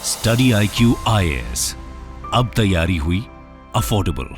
Study IQ IAS, अब तैयारी हुई अफोर्डेबल।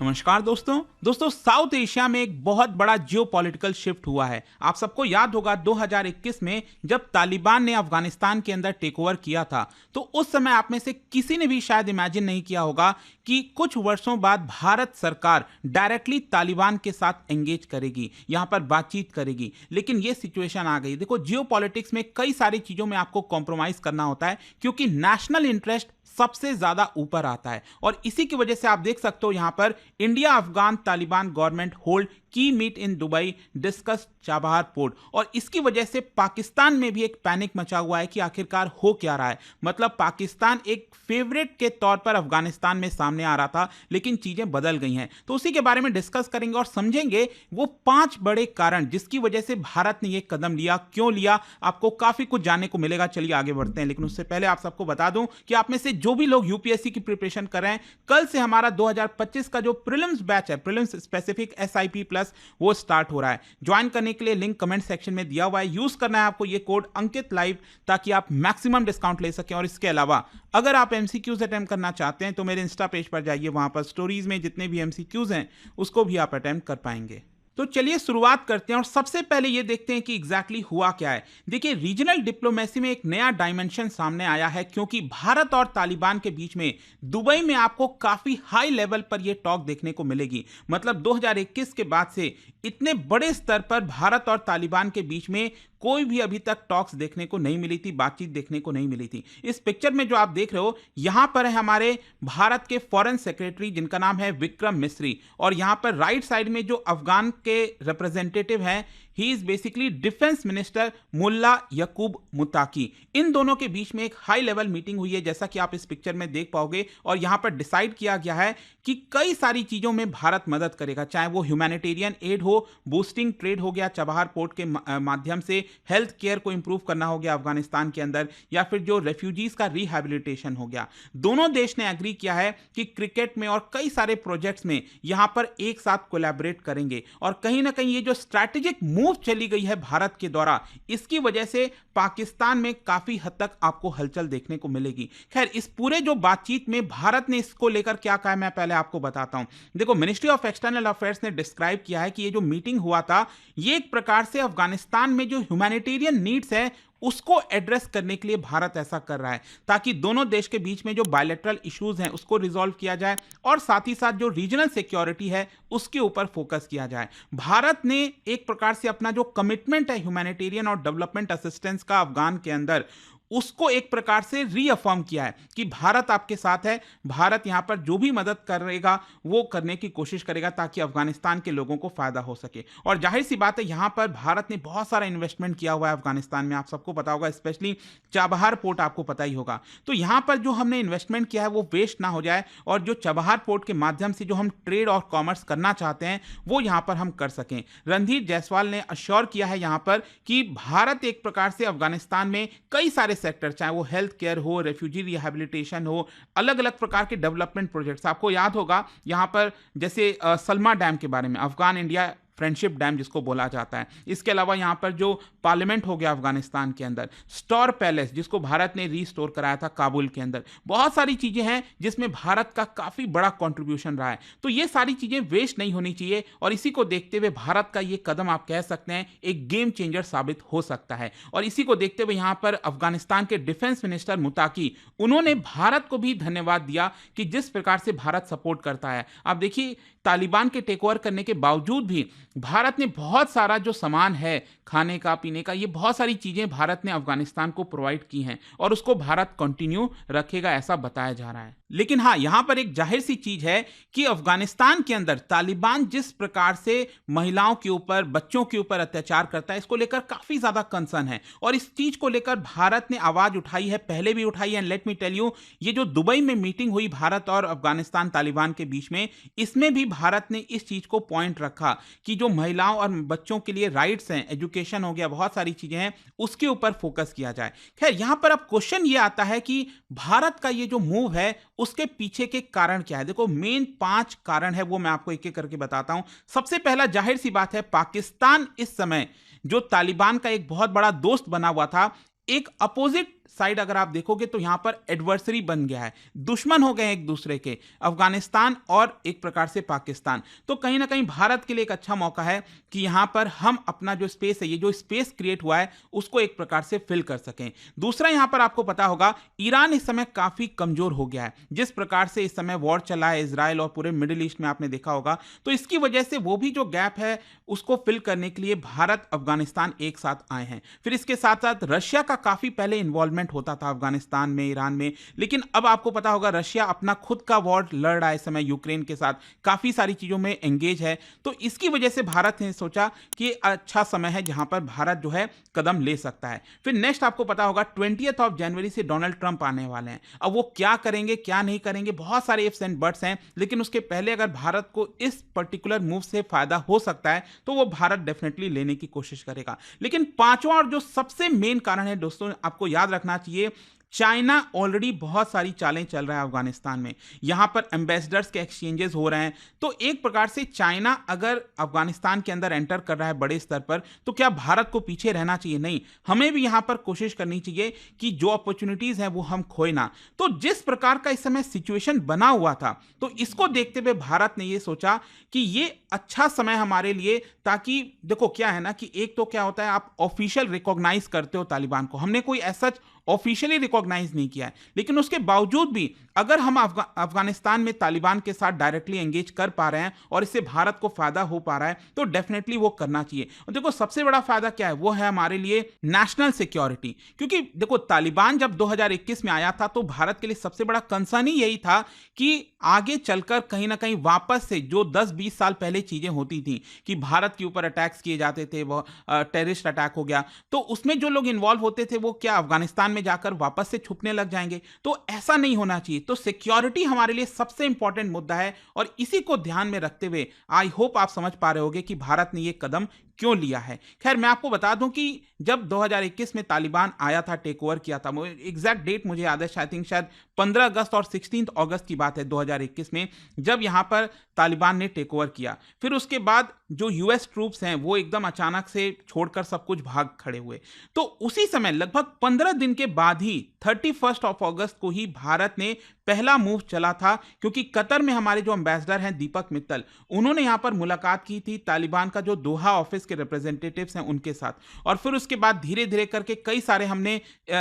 नमस्कार दोस्तों साउथ एशिया में एक बहुत बड़ा जियोपॉलिटिकल शिफ्ट हुआ है। आप सबको याद होगा 2021 में जब तालिबान ने अफगानिस्तान के अंदर टेक ओवर किया था, तो उस समय आप में से किसी ने भी शायद इमेजिन नहीं किया होगा कि कुछ वर्षों बाद भारत सरकार डायरेक्टली तालिबान के साथ एंगेज करेगी, यहां पर बातचीत करेगी। लेकिन यह सिचुएशन आ गई। देखो, जियोपॉलिटिक्स में कई सारी चीजों में आपको कॉम्प्रोमाइज करना होता है, क्योंकि नेशनल इंटरेस्ट सबसे ज्यादा ऊपर आता है। और इसी की वजह से आप देख सकते हो यहां पर India Afghan Taliban government hold की meet in Dubai, discuss Chabahar port. और इसकी वजह से पाकिस्तान में भी एक पैनिक मचा हुआ है कि आखिरकार हो क्या रहा है। मतलब पाकिस्तान एक फेवरेट के तौर पर अफगानिस्तान में सामने आ रहा था, लेकिन चीजें बदल गई हैं। तो उसी के बारे में डिस्कस करेंगे और समझेंगे वो 5 बड़े कारण जिसकी वजह से भारत ने यह कदम लिया, क्यों लिया। आपको काफी कुछ जानने को मिलेगा। चलिए आगे बढ़ते हैं, लेकिन उससे पहले आप सबको बता दूं कि आप में से जो भी लोग यूपीएससी की प्रिपरेशन कर रहे हैं, कल से हमारा 2025 का जो प्रीलिम्स बैच है, प्रीलिम्स स्पेसिफिक SIP प्लस, वो स्टार्ट हो रहा है। ज्वाइन करने के लिए लिंक कमेंट सेक्शन में दिया हुआ है। यूज करना है आपको ये कोड अंकित लाइव, ताकि आप मैक्सिमम डिस्काउंट ले सकें। और इसके अलावा अगर आप MCQs अटेम्प्ट करना चाहते हैं तो मेरे इंस्टा पेज पर जाइए, वहां पर स्टोरीज में जितने भी MCQs हैं उसको भी आप अटेम्प्ट कर पाएंगे। तो चलिए शुरुआत करते हैं और सबसे पहले ये देखते हैं कि एग्जैक्टली हुआ क्या है। देखिए, रीजनल डिप्लोमेसी में एक नया डायमेंशन सामने आया है, क्योंकि भारत और तालिबान के बीच में दुबई में आपको काफी हाई लेवल पर यह टॉक देखने को मिलेगी। मतलब 2021 के बाद से इतने बड़े स्तर पर भारत और तालिबान के बीच में कोई भी अभी तक टॉक्स देखने को नहीं मिली थी, बातचीत देखने को नहीं मिली थी। इस पिक्चर में जो आप देख रहे हो, यहां पर है हमारे भारत के फॉरेन सेक्रेटरी, जिनका नाम है विक्रम मिस्री। और यहां पर राइट साइड में जो अफगान के रिप्रेजेंटेटिव हैं, he is basically defence minister Mullah Yaqoob Muttaqi. इन दोनों के बीच में एक हाई लेवल मीटिंग हुई है, जैसा कि आप इस पिक्चर में देख पाओगे। और यहां पर डिसाइड किया गया है कि कई सारी चीजों में भारत मदद करेगा, चाहे वो ह्यूमैनिटेरियन एड हो, बूस्टिंग ट्रेड हो गया चाबहार पोर्ट के माध्यम से, हेल्थ केयर को इंप्रूव करना हो गया अफगानिस्तान के अंदर, या फिर जो रेफ्यूजीज का रिहैबिलिटेशन हो गया। दोनों देश ने एग्री किया है कि क्रिकेट में और कई सारे प्रोजेक्ट्स में यहां पर एक साथ कोलैबोरेट करेंगे। और कहीं ना कहीं ये जो स्ट्रैटेजिक मूव चली गई है भारत के द्वारा, इसकी वजह से पाकिस्तान में काफी हद तक आपको हलचल देखने को मिलेगी। खैर, इस पूरे जो बातचीत में भारत ने इसको लेकर क्या कहा, मैं पहले आपको बताता हूं। देखो, मिनिस्ट्री ऑफ एक्सटर्नल अफेयर्स ने डिस्क्राइब किया है कि ये जो मीटिंग हुआ था, ये एक प्रकार से अफगानिस्तान में जो ह्यूमैनिटेरियन नीड्स है उसको एड्रेस करने के लिए भारत ऐसा कर रहा है, ताकि दोनों देश के बीच में जो बायलैटरल इश्यूज हैं उसको रिजॉल्व किया जाए, और साथ ही साथ जो रीजनल सिक्योरिटी है उसके ऊपर फोकस किया जाए। भारत ने एक प्रकार से अपना जो कमिटमेंट है ह्यूमैनिटेरियन और डेवलपमेंट असिस्टेंस का अफगान के अंदर, उसको एक प्रकार से रीअफर्म किया है कि भारत आपके साथ है। भारत यहां पर जो भी मदद करेगा वो करने की कोशिश करेगा, ताकि अफगानिस्तान के लोगों को फायदा हो सके। और जाहिर सी बात है, यहां पर भारत ने बहुत सारा इन्वेस्टमेंट किया हुआ है अफगानिस्तान में, आप सबको पता होगा। स्पेशली चाबहार पोर्ट आपको पता ही होगा। तो यहां पर जो हमने इन्वेस्टमेंट किया है वो वेस्ट ना हो जाए, और जो चाबहार पोर्ट के माध्यम से जो हम ट्रेड और कॉमर्स करना चाहते हैं वो यहां पर हम कर सकें। रणधीर जायसवाल ने अश्योर किया है यहां पर कि भारत एक प्रकार से अफगानिस्तान में कई सारे सेक्टर, चाहे वो हेल्थ केयर हो, रेफ्यूजी रिहैबिलिटेशन हो, अलग अलग प्रकार के डेवलपमेंट प्रोजेक्ट्स। आपको याद होगा यहां पर जैसे सलमा डैम के बारे में, अफगान इंडिया फ्रेंडशिप डैम जिसको बोला जाता है। इसके अलावा यहां पर जो पार्लियामेंट हो गया अफगानिस्तान के अंदर, स्टोर पैलेस जिसको भारत ने रीस्टोर कराया था काबुल के अंदर, बहुत सारी चीजें हैं जिसमें भारत का काफी बड़ा कंट्रीब्यूशन रहा है। तो ये सारी चीजें वेस्ट नहीं होनी चाहिए, और इसी को देखते हुए भारत का ये कदम आप कह सकते हैं एक गेम चेंजर साबित हो सकता है। और इसी को देखते हुए यहां पर अफगानिस्तान के डिफेंस मिनिस्टर मुताकी, उन्होंने भारत को भी धन्यवाद दिया कि जिस प्रकार से भारत सपोर्ट करता है। आप देखिए, तालिबान के टेक ओवर करने के बावजूद भी भारत ने बहुत सारा जो सामान है, खाने का, पीने का, ये बहुत सारी चीजें भारत ने अफगानिस्तान को प्रोवाइड की हैं, और उसको भारत कंटिन्यू रखेगा, ऐसा बताया जा रहा है। लेकिन हाँ, यहां पर एक जाहिर सी चीज है कि अफगानिस्तान के अंदर तालिबान जिस प्रकार से महिलाओं के ऊपर, बच्चों के ऊपर अत्याचार करता है, इसको लेकर काफी ज्यादा कंसर्न है। और इस चीज को लेकर भारत ने आवाज उठाई है, पहले भी उठाई है। लेट मी टेल यू, ये जो दुबई में मीटिंग हुई भारत और अफगानिस्तान तालिबान के बीच में, इसमें भी भारत ने इस चीज को पॉइंट रखा कि जो महिलाओं और बच्चों के लिए राइट्स हैं, एजुकेशन हो गया, बहुत सारी चीजें हैं, उसके ऊपर फोकस किया जाए। खैर, यहां पर अब क्वेश्चन ये आता है कि भारत का ये जो मूव है उसके पीछे के कारण क्या है। देखो, मेन 5 कारण है, वो मैं आपको एक एक करके बताता हूं। सबसे पहला, जाहिर सी बात है, पाकिस्तान इस समय जो तालिबान का एक बहुत बड़ा दोस्त बना हुआ था, एक अपोजिट साइड अगर आप देखोगे तो यहां पर एडवर्सरी बन गया है, दुश्मन हो गए एक दूसरे के, अफगानिस्तान और एक प्रकार से पाकिस्तान। तो कहीं ना कहीं भारत के लिए एक अच्छा मौका है कि यहां पर हम अपना जो स्पेस है, ये जो स्पेस क्रिएट हुआ है, उसको एक प्रकार से फिल कर सकें। दूसरा, यहां पर आपको पता होगा ईरान इस समय काफी कमजोर हो गया है, जिस प्रकार से इस समय वॉर चला है इजराइल और पूरे मिडिल ईस्ट में, आपने देखा होगा। तो इसकी वजह से वो भी जो गैप है उसको फिल करने के लिए भारत अफगानिस्तान एक साथ आए हैं। फिर इसके साथ साथ रशिया का काफी पहले इन्वॉल्वमेंट होता था अफगानिस्तान में, ईरान में, लेकिन अब आपको पता होगा रशिया अपना खुद का वॉर लड़ रहा है इस समय यूक्रेन के साथ, काफी सारी चीजों में एंगेज है। तो इसकी वजह से भारत ने सोचा कि अच्छा समय है जहां पर भारत जो है कदम ले सकता है। फिर नेक्स्ट आपको पता होगा 20th ऑफ जनवरी से डोनाल्ड ट्रंप आने वाले हैं। अब वो क्या करेंगे क्या नहीं करेंगे, बहुत सारे इफ्स एंड बट्स हैं, लेकिन उसके पहले अगर भारत को इस पर्टिकुलर मूव से फायदा हो सकता है तो वो भारत डेफिनेटली लेने की कोशिश करेगा। लेकिन पांचवा और जो सबसे मेन कारण है दोस्तों, आपको याद रखना चाहिए, चाइना ऑलरेडी बहुत सारी चालें चल रहा है अफगानिस्तान में, यहां पर एम्बेसडर्स के एक्सचेंजेस हो रहे हैं। तो एक प्रकार से चाइना अगर अफगानिस्तान के अंदर एंटर कर रहा है बड़े स्तर पर, तो क्या भारत को पीछे रहना चाहिए? नहीं, हमें भी यहां पर कोशिश करनी चाहिए कि जो अपॉर्चुनिटीज हैं वो हम खोए ना। तो जिस प्रकार का इस समय सिचुएशन बना हुआ था, तो इसको देखते हुए भारत ने यह सोचा कि ये अच्छा समय हमारे लिए, ताकि देखो क्या है ना कि एक तो क्या होता है, आप ऑफिशियल रिकॉग्नाइज करते हो तालिबान को, हमने कोई ऐसा ऑफिशियली रिकॉग्नाइज नहीं किया है, लेकिन उसके बावजूद भी अगर हम अफगानिस्तान में तालिबान के साथ डायरेक्टली एंगेज कर पा रहे हैं और इससे भारत को फायदा हो पा रहा है, तो डेफिनेटली वो करना चाहिए। और देखो सबसे बड़ा फायदा क्या है, वो है हमारे लिए नेशनल सिक्योरिटी। क्योंकि देखो तालिबान जब 2021 में आया था तो भारत के लिए सबसे बड़ा कंसर्न ही यही था कि आगे चलकर कहीं ना कहीं वापस से जो 10-20 साल पहले चीजें होती थी कि भारत के ऊपर अटैक्स किए जाते थे, वो टेररिस्ट अटैक हो गया, तो उसमें जो लोग इन्वॉल्व होते थे वो क्या अफगानिस्तान में जाकर वापस से छुपने लग जाएंगे? तो ऐसा नहीं होना चाहिए। तो सिक्योरिटी हमारे लिए सबसे इंपॉर्टेंट मुद्दा है, और इसी को ध्यान में रखते हुए आई होप आप समझ पा रहे होंगे कि भारत ने यह कदम क्यों लिया है। खैर मैं आपको बता दूं कि जब 2021 में तालिबान आया था, टेक ओवर किया था, एग्जैक्ट डेट मुझे याद है, शायद 15 अगस्त और 16 अगस्त की बात है 2021 में, जब यहां पर तालिबान ने टेक ओवर किया। फिर उसके बाद जो यूएस ट्रूप्स हैं वो एकदम अचानक से छोड़कर सब कुछ भाग खड़े हुए। तो उसी समय लगभग 15 दिन के बाद ही 31 अगस्त को ही भारत ने पहला मूव चला था, क्योंकि कतर में हमारे जो एम्बेसडर हैं दीपक मित्तल, उन्होंने यहां पर मुलाकात की थी तालिबान का जो दोहा ऑफिस के रिप्रेजेंटेटिव्स हैं उनके साथ, और फिर उसके बाद धीरे धीरे करके कई सारे हमने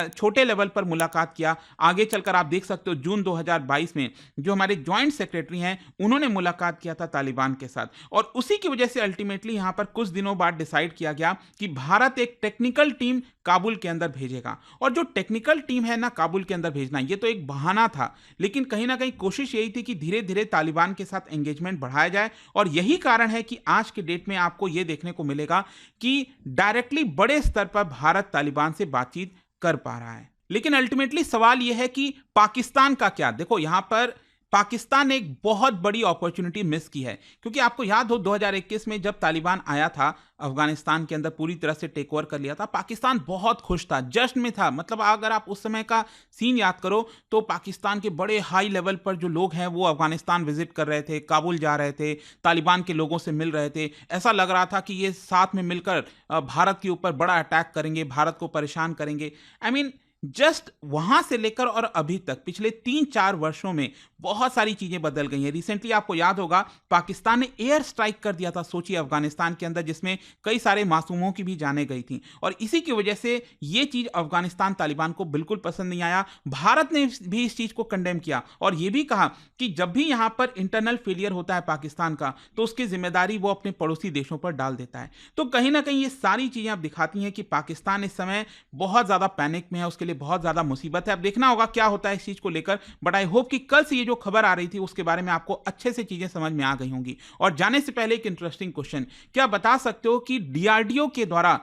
छोटे लेवल पर मुलाकात किया। आगे चलकर आप देख सकते हो जून 2022 में जो हमारे ज्वाइंट सेक्रेटरी हैं उन्होंने मुलाकात किया था तालिबान के साथ, और उसी की वजह से अल्टीमेटली यहां पर कुछ दिनों बाद डिसाइड किया गया कि भारत एक टेक्निकल टीम काबुल के अंदर भेजेगा। और जो टेक्निकल टीम है ना काबुल के अंदर भेजना, ये तो एक बहाना था, लेकिन कहीं ना कहीं कोशिश यही थी कि धीरे धीरे तालिबान के साथ एंगेजमेंट बढ़ाया जाए। और यही कारण है कि आज के डेट में आपको यह देखने को मिलेगा कि डायरेक्टली बड़े स्तर पर भारत तालिबान से बातचीत कर पा रहा है। लेकिन अल्टीमेटली सवाल यह है कि पाकिस्तान का क्या? देखो यहां पर पाकिस्तान ने एक बहुत बड़ी अपॉर्चुनिटी मिस की है, क्योंकि आपको याद हो 2021 में जब तालिबान आया था अफगानिस्तान के अंदर, पूरी तरह से टेक ओवर कर लिया था, पाकिस्तान बहुत खुश था, जश्न में था। मतलब अगर आप उस समय का सीन याद करो तो पाकिस्तान के बड़े हाई लेवल पर जो लोग हैं वो अफगानिस्तान विजिट कर रहे थे, काबुल जा रहे थे, तालिबान के लोगों से मिल रहे थे। ऐसा लग रहा था कि ये साथ में मिलकर भारत के ऊपर बड़ा अटैक करेंगे, भारत को परेशान करेंगे। आई मीन जस्ट वहां से लेकर और अभी तक पिछले 3-4 वर्षों में बहुत सारी चीजें बदल गई हैं। रिसेंटली आपको याद होगा पाकिस्तान ने एयर स्ट्राइक कर दिया था, सोचिए अफगानिस्तान के अंदर, जिसमें कई सारे मासूमों की भी जानें गई थी, और इसी की वजह से यह चीज अफगानिस्तान तालिबान को बिल्कुल पसंद नहीं आया। भारत ने भी इस चीज को कंडेम किया और यह भी कहा कि जब भी यहां पर इंटरनल फेलियर होता है पाकिस्तान का, तो उसकी जिम्मेदारी वो अपने पड़ोसी देशों पर डाल देता है। तो कहीं ना कहीं ये सारी चीजें अब दिखाती हैं कि पाकिस्तान इस समय बहुत ज्यादा पैनिक में है, उसके लिए बहुत ज्यादा मुसीबत है। अब देखना होगा क्या होता है इस चीज को लेकर, बट आई होप कि कल से ये जो खबर आ रही थी उसके बारे में आपको अच्छे से चीजें समझ में आ गई होंगी। और जाने से पहले एक इंटरेस्टिंग क्वेश्चन, क्या बता सकते हो कि डीआरडीओ के द्वारा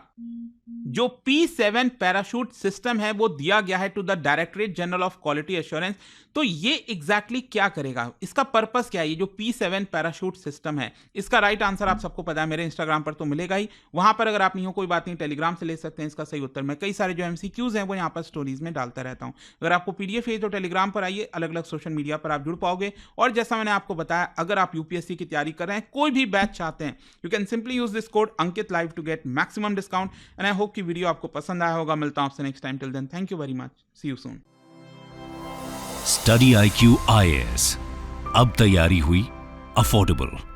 जो P7 पैराशूट सिस्टम है वो दिया गया है to the Directorate General of Quality Assurance, तो ये एग्जैक्टली क्या करेगा, इसका पर्पस क्या है? ये जो P7 पैराशूट सिस्टम है, इसका राइट आंसर आप सबको पता है, मेरे इंस्टाग्राम पर तो मिलेगा ही, वहां पर अगर आप नहीं हो कोई बात नहीं, टेलीग्राम से ले सकते हैं इसका सही उत्तर। मैं कई सारे जो MCQs हैं वो यहाँ पर स्टोरीज में डालता रहता हूँ। अगर आपको PDF चाहिए तो टेलीग्राम पर आइए, अलग अलग सोशल मीडिया पर आप जुड़ पाओगे। और जैसा मैंने आपको बताया, अगर आप UPSC की तैयारी कर रहे हैं, कोई भी बैच चाहते हैं, you can simply use this code Ankit live to get maximum discount. And I hope कि वीडियो आपको पसंद आया होगा। मिलता हूं आपसे next time. Till then thank you very much, see you soon. Study IQ IAS, अब तैयारी हुई अफोर्डेबल।